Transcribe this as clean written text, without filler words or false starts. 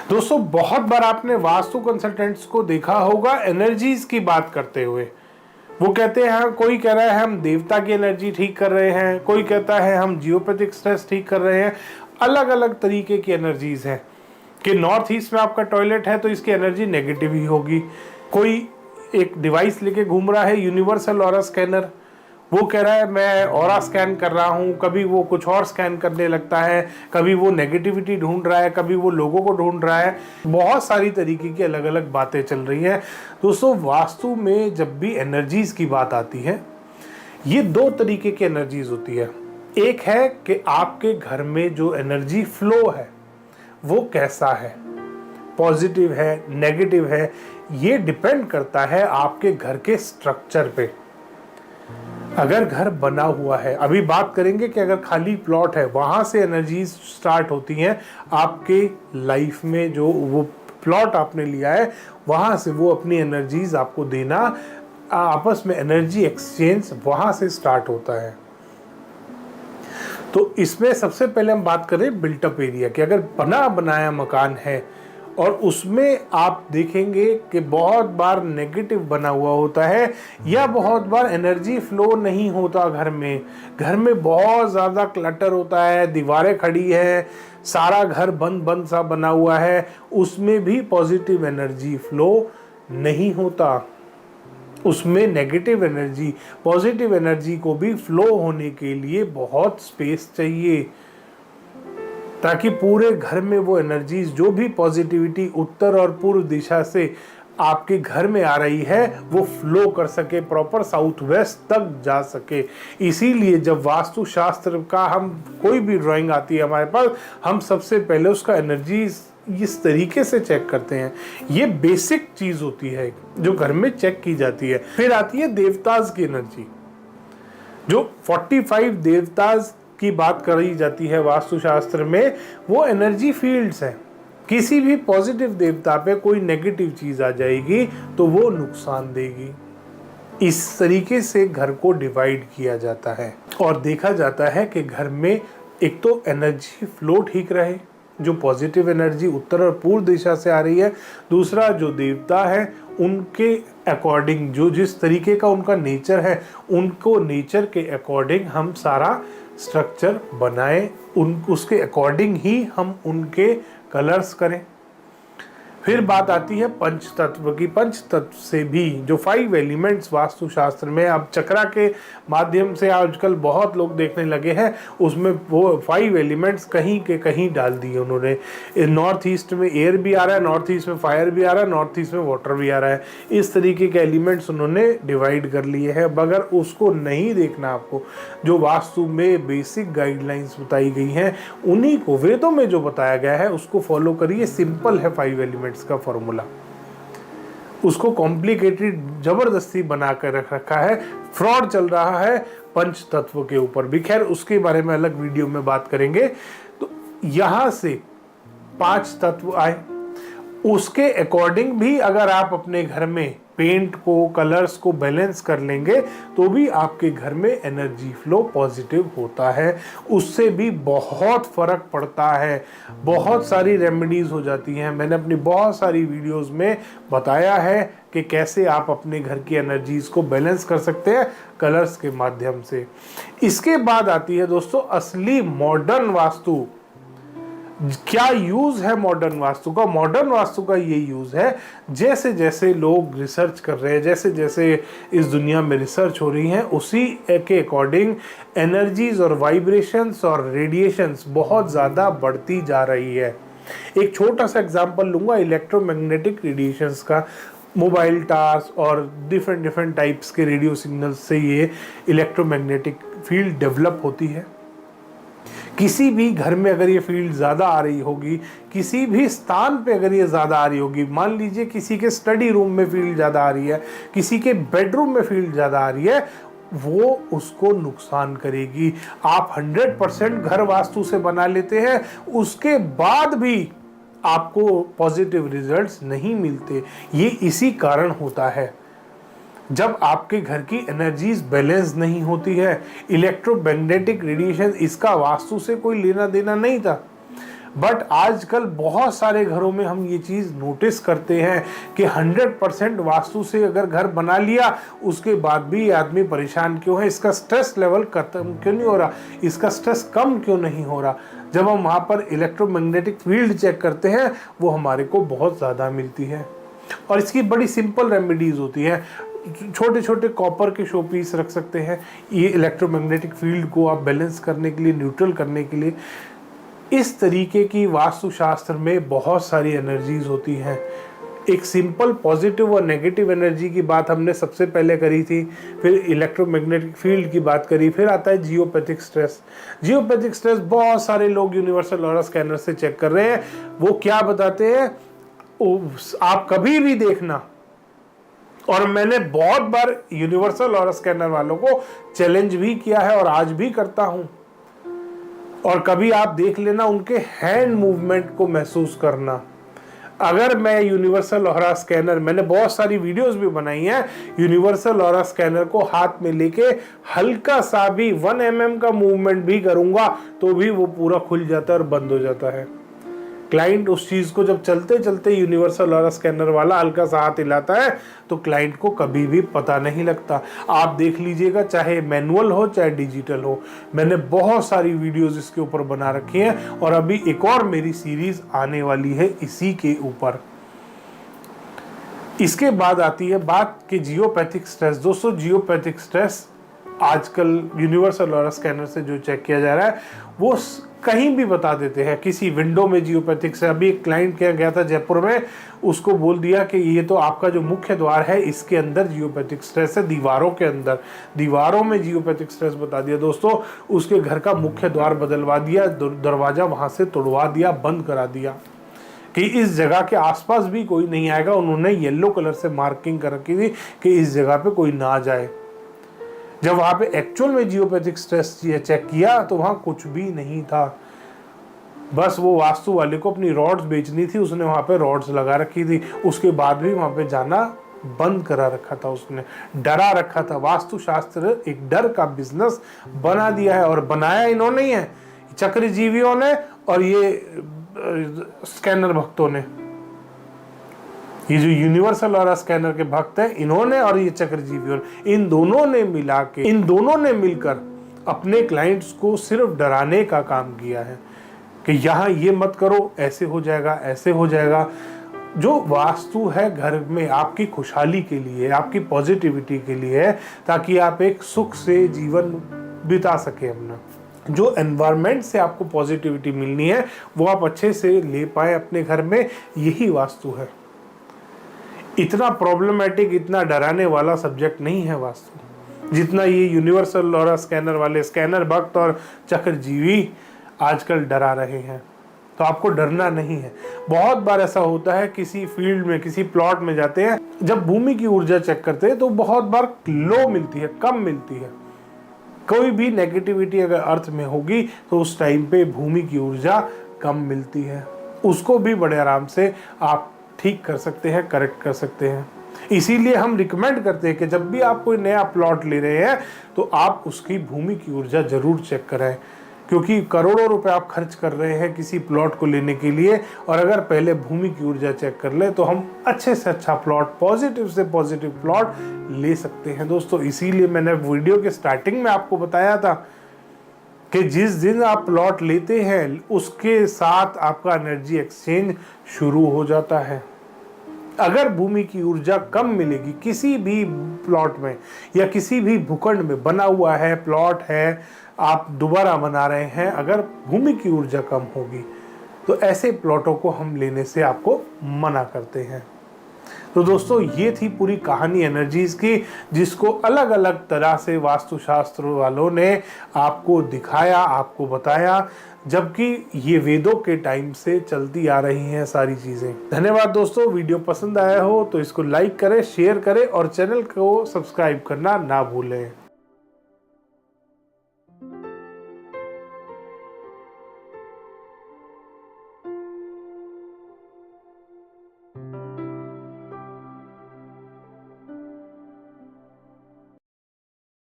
दोस्तों बहुत बार आपने वास्तु कंसल्टेंट्स को देखा होगा एनर्जीज की बात करते हुए। वो कहते हैं, कोई कह रहा है हम देवता की एनर्जी ठीक कर रहे हैं, कोई कहता है हम जियोपैथिक स्ट्रेस ठीक कर रहे हैं। अलग अलग तरीके की एनर्जीज हैं कि नॉर्थ ईस्ट में आपका टॉयलेट है तो इसकी एनर्जी नेगेटिव ही होगी। कोई एक डिवाइस लेके घूम रहा है, यूनिवर्सल ऑरा स्कैनर, वो कह रहा है मैं ऑरा स्कैन कर रहा हूँ, कभी वो कुछ और स्कैन करने लगता है, कभी वो नेगेटिविटी ढूंढ रहा है, कभी वो लोगों को ढूंढ रहा है। बहुत सारी तरीके की अलग अलग बातें चल रही हैं। दोस्तों वास्तु में जब भी एनर्जीज की बात आती है, ये दो तरीके की एनर्जीज होती है। एक है कि आपके घर में जो एनर्जी फ्लो है वो कैसा है, पॉजिटिव है, नेगेटिव है, ये डिपेंड करता है आपके घर के स्ट्रक्चर पे। अगर घर बना हुआ है, अभी बात करेंगे कि अगर खाली प्लॉट है, वहां से एनर्जीज स्टार्ट होती हैं आपके लाइफ में। जो वो प्लॉट आपने लिया है वहां से वो अपनी एनर्जीज आपको देना, आपस में एनर्जी एक्सचेंज वहां से स्टार्ट होता है। तो इसमें सबसे पहले हम बात करें बिल्टअप एरिया की। अगर बना बनाया मकान है और उसमें आप देखेंगे कि बहुत बार नेगेटिव बना हुआ होता है या बहुत बार एनर्जी फ्लो नहीं होता घर में बहुत ज़्यादा क्लटर होता है, दीवारें खड़ी है, सारा घर बंद बंद सा बना हुआ है, उसमें भी पॉजिटिव एनर्जी फ्लो नहीं होता। उसमें नेगेटिव एनर्जी, पॉजिटिव एनर्जी को भी फ्लो होने के लिए बहुत स्पेस चाहिए, ताकि पूरे घर में वो एनर्जीज, जो भी पॉजिटिविटी उत्तर और पूर्व दिशा से आपके घर में आ रही है, वो फ्लो कर सके, प्रॉपर साउथ वेस्ट तक जा सके। इसीलिए जब वास्तु शास्त्र का हम कोई भी ड्राइंग आती है हमारे पास, हम सबसे पहले उसका एनर्जी इस तरीके से चेक करते हैं। ये बेसिक चीज होती है जो घर में चेक की जाती है। फिर आती है देवताज की एनर्जी। जो 45 देवताज की बात करी जाती है वास्तुशास्त्र में, वो एनर्जी फील्ड्स हैं। किसी भी पॉजिटिव देवता पे कोई नेगेटिव चीज आ जाएगी तो वो नुकसान देगी। इस तरीके से घर को डिवाइड किया जाता है और देखा जाता है कि घर में एक तो एनर्जी फ्लो ठीक रहे, जो पॉजिटिव एनर्जी उत्तर और पूर्व दिशा से आ रही है। दूसरा, जो देवता है उनके अकॉर्डिंग, जो जिस तरीके का उनका नेचर है, उनको नेचर के अकॉर्डिंग हम सारा स्ट्रक्चर बनाएं, उसके अकॉर्डिंग ही हम उनके कलर्स करें। फिर बात आती है पंच तत्व की। पंच तत्व से भी जो 5 एलिमेंट्स वास्तुशास्त्र में अब चक्रा के माध्यम से आजकल बहुत लोग देखने लगे हैं, उसमें वो 5 एलिमेंट्स कहीं के कहीं डाल दिए उन्होंने। नॉर्थ ईस्ट में एयर भी आ रहा है, नॉर्थ ईस्ट में फायर भी आ रहा है, नॉर्थ ईस्ट में वाटर भी आ रहा है। इस तरीके के एलिमेंट्स उन्होंने डिवाइड कर लिए हैं। मगर उसको नहीं देखना आपको, जो वास्तु में बेसिक गाइडलाइंस बताई गई हैं उन्हीं को, वेदों में जो बताया गया है उसको फॉलो करिए। सिंपल है 5 एलिमेंट्स का फॉर्मूला, उसको कॉम्प्लिकेटेड जबरदस्ती बनाकर रख रखा है। फ्रॉड चल रहा है पंच तत्व के ऊपर भी, खैर उसके बारे में अलग वीडियो में बात करेंगे। तो यहां से 5 तत्व आए, उसके अकॉर्डिंग भी अगर आप अपने घर में पेंट को, कलर्स को बैलेंस कर लेंगे तो भी आपके घर में एनर्जी फ्लो पॉजिटिव होता है। उससे भी बहुत फर्क पड़ता है, बहुत सारी रेमेडीज हो जाती हैं। मैंने अपनी बहुत सारी वीडियोस में बताया है कि कैसे आप अपने घर की एनर्जीज को बैलेंस कर सकते हैं कलर्स के माध्यम से। इसके बाद आती है दोस्तों असली मॉडर्न वास्तु। क्या यूज है मॉडर्न वास्तु का? मॉडर्न वास्तु का ये यूज है, जैसे जैसे लोग रिसर्च कर रहे हैं, जैसे जैसे इस दुनिया में रिसर्च हो रही है, उसी के अकॉर्डिंग एनर्जीज और वाइब्रेशंस और रेडिएशंस बहुत ज़्यादा बढ़ती जा रही है। एक छोटा सा एग्जांपल लूंगा इलेक्ट्रोमैग्नेटिक रेडिएशंस का। मोबाइल टावर्स और डिफरेंट टाइप्स के रेडियो सिग्नल्स से ये इलेक्ट्रोमैग्नेटिक फील्ड डेवलप होती है। किसी भी घर में अगर ये फील्ड ज़्यादा आ रही होगी, किसी भी स्थान पे अगर ये ज़्यादा आ रही होगी, मान लीजिए किसी के स्टडी रूम में फील्ड ज़्यादा आ रही है, किसी के बेडरूम में फील्ड ज़्यादा आ रही है, वो उसको नुकसान करेगी। आप 100% घर वास्तु से बना लेते हैं, उसके बाद भी आपको पॉजिटिव रिजल्ट्स नहीं मिलते। ये इसी कारण होता है, जब आपके घर की एनर्जीज बैलेंस नहीं होती है। इलेक्ट्रोमैग्नेटिक रेडिएशन, इसका वास्तु से कोई लेना देना नहीं था। बट आजकल बहुत सारे घरों में हम ये चीज़ नोटिस करते हैं कि 100% वास्तु से अगर घर बना लिया उसके बाद भी आदमी परेशान क्यों है, इसका स्ट्रेस लेवल खत्म क्यों नहीं हो रहा, इसका स्ट्रेस कम क्यों नहीं हो रहा। जब हम वहाँ पर इलेक्ट्रोमैग्नेटिक फील्ड चेक करते हैं वो हमारे को बहुत ज़्यादा मिलती है और इसकी बड़ी सिंपल रेमेडीज होती है। छोटे छोटे कॉपर के शो पीस रख सकते हैं, ये इलेक्ट्रोमैग्नेटिक फील्ड को आप बैलेंस करने के लिए, न्यूट्रल करने के लिए। इस तरीके की वास्तुशास्त्र में बहुत सारी एनर्जीज होती हैं। एक सिंपल पॉजिटिव और नेगेटिव एनर्जी की बात हमने सबसे पहले करी थी, फिर इलेक्ट्रोमैग्नेटिक फील्ड की बात करी, फिर आता है जियोपैथिक स्ट्रेस। जियोपैथिक स्ट्रेस बहुत सारे लोग यूनिवर्सल ऑरा स्कैनर से चेक कर रहे हैं। वो क्या बताते हैं, आप कभी भी देखना, और मैंने बहुत बार यूनिवर्सल ऑरा स्कैनर वालों को चैलेंज भी किया है और आज भी करता हूं, और कभी आप देख लेना उनके हैंड मूवमेंट को महसूस करना। अगर मैं यूनिवर्सल ऑरा स्कैनर, मैंने बहुत सारी वीडियोस भी बनाई हैं, यूनिवर्सल ऑरा स्कैनर को हाथ में लेके हल्का सा भी 1 mm का मूवमेंट भी करूंगा तो भी वो पूरा खुल जाता है और बंद हो जाता है। क्लाइंट उस चीज को जब चलते चलते यूनिवर्सल ऑरा स्कैनर वाला हल्का सा हाथ हिलाता है तो क्लाइंट को कभी भी पता नहीं लगता। आप देख लीजिएगा, चाहे मैनुअल हो चाहे डिजिटल हो, मैंने बहुत सारी वीडियोस इसके ऊपर बना रखी हैं और अभी एक और मेरी सीरीज आने वाली है इसी के ऊपर। इसके बाद आती है बात कि जियोपैथिक स्ट्रेस। दोस्तों, जियोपैथिक स्ट्रेस आजकल यूनिवर्सल ऑरा स्कैनर से जो चेक किया जा रहा है वो कहीं भी बता देते हैं, किसी विंडो में जियोपैथिक से। अभी एक क्लाइंट क्या गया था जयपुर में, उसको बोल दिया कि ये तो आपका जो मुख्य द्वार है इसके अंदर जियोपैथिक स्ट्रेस है, दीवारों के अंदर, दीवारों में जियोपैथिक स्ट्रेस बता दिया। दोस्तों, उसके घर का मुख्य द्वार बदलवा दिया, दरवाजा वहां से तोड़वा दिया, बंद करा दिया कि इस जगह के आसपास भी कोई नहीं आएगा। उन्होंने येलो कलर से मार्किंग कर रखी थी कि इस जगह पे कोई ना जाए। जब वहां पे एक्चुअल में जियोपैथिक स्ट्रेस चेक किया तो वहां कुछ भी नहीं था, बस वो वास्तु वाले को अपनी रॉड्स बेचनी थी, उसने वहां पे रॉड्स लगा रखी थी। उसके बाद भी वहां पे जाना बंद करा रखा था, उसने डरा रखा था। वास्तुशास्त्र एक डर का बिजनेस बना दिया है, और बनाया इन्होंने ही है, चक्रजीवियों ने और ये स्कैनर भक्तों ने। ये जो यूनिवर्सल ऑरा स्कैनर के भक्त हैं इन्होंने और ये चक्रजीवियों, इन दोनों ने मिलकर अपने क्लाइंट्स को सिर्फ डराने का काम किया है कि यहाँ ये मत करो, ऐसे हो जाएगा, ऐसे हो जाएगा। जो वास्तु है घर में आपकी खुशहाली के लिए, आपकी पॉजिटिविटी के लिए है, ताकि आप एक सुख से जीवन बिता सके अपना। जो एनवायरनमेंट से आपको पॉजिटिविटी मिलनी है वो आप अच्छे से ले पाए अपने घर में, यही वास्तु है। इतना प्रॉब्लमैटिक, इतना डराने वाला सब्जेक्ट नहीं है वास्तु जितना ये यूनिवर्सल ऑरा स्कैनर वाले स्कैनर भक्त और चक्रजीवी आजकल डरा रहे हैं। तो आपको डरना नहीं है। बहुत बार ऐसा होता है, किसी फील्ड में, किसी प्लॉट में जाते हैं, जब भूमि की ऊर्जा चेक करते हैं तो बहुत बार लो मिलती है, कम मिलती है। कोई भी नेगेटिविटी अगर अर्थ में होगी तो उस टाइम पे भूमि की ऊर्जा कम मिलती है। उसको भी बड़े आराम से आप ठीक कर सकते हैं, करेक्ट कर सकते हैं। इसीलिए हम रिकमेंड करते हैं कि जब भी आप कोई नया प्लॉट ले रहे हैं तो आप उसकी भूमि की ऊर्जा जरूर चेक कराएं, क्योंकि करोड़ों रुपए आप खर्च कर रहे हैं किसी प्लॉट को लेने के लिए, और अगर पहले भूमि की ऊर्जा चेक कर ले तो हम अच्छे से अच्छा प्लॉट, पॉजिटिव से पॉजिटिव प्लॉट ले सकते हैं। दोस्तों, इसीलिए मैंने वीडियो के स्टार्टिंग में आपको बताया था कि जिस दिन आप प्लॉट लेते हैं उसके साथ आपका एनर्जी एक्सचेंज शुरू हो जाता है। अगर भूमि की ऊर्जा कम मिलेगी किसी भी प्लॉट में या किसी भी भूखंड में बना हुआ है प्लॉट है, आप दोबारा बना रहे हैं, अगर भूमि की ऊर्जा कम होगी तो ऐसे प्लॉटों को हम लेने से आपको मना करते हैं। तो दोस्तों, ये थी पूरी कहानी एनर्जीज की, जिसको अलग अलग तरह से वास्तुशास्त्र वालों ने आपको दिखाया, आपको बताया, जबकि ये वेदों के टाइम से चलती आ रही हैं सारी चीज़ें। धन्यवाद दोस्तों। वीडियो पसंद आया हो तो इसको लाइक करें, शेयर करें और चैनल को सब्सक्राइब करना ना भूलें।